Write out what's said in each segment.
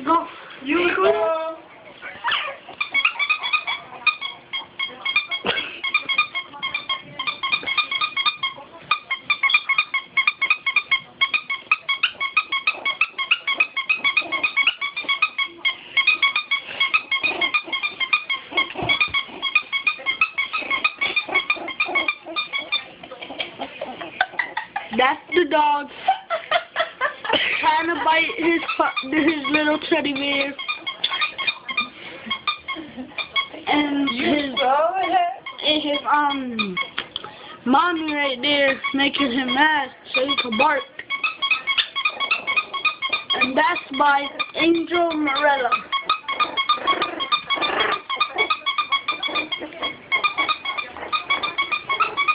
Go. You go. That's the dog trying to bite his little teddy bear, and his mommy right there making him mad so he can bark. And that's by Angel Morella.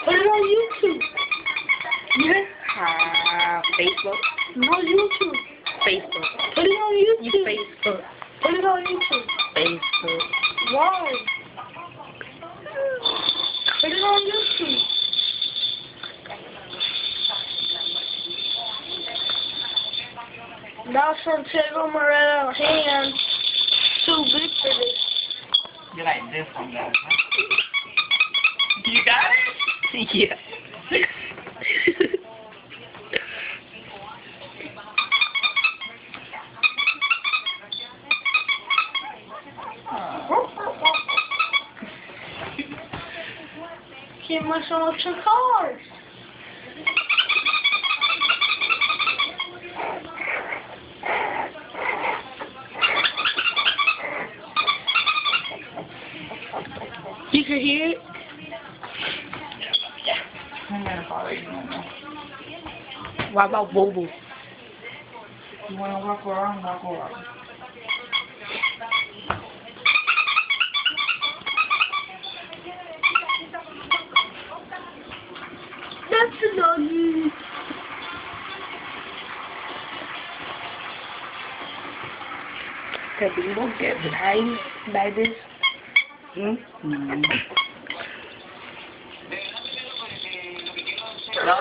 Put it on YouTube. Yeah. Facebook. No, YouTube. Facebook. Put it on YouTube. Facebook. Put it on YouTube. Facebook. Why? Put it on YouTube. That's from Angel Morella hand. Too big for this. You like this one, guys? You got it? Yeah. Keep my son with your cars. You can hear it? I'm gonna follow you no more. What about Bobo? You wanna walk around? Walk around. That's the doggy. Could people get blind by this? No,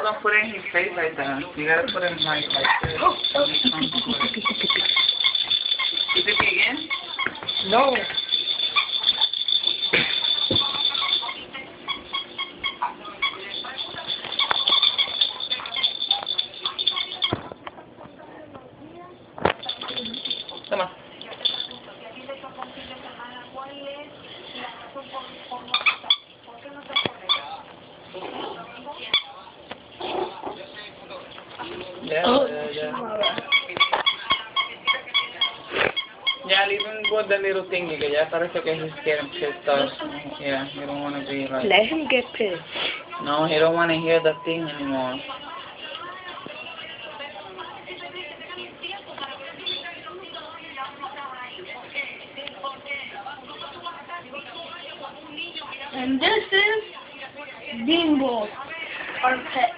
don't put it in his face like that. You gotta put it in like this. Is it again? No. Toma. Yeah, leaving both the little thingy, because ya parece que he's getting pissed off. Yeah, he don't want to be like... Let him get pissed. No, he don't want to hear the thing anymore. And this is Beanball, our pet.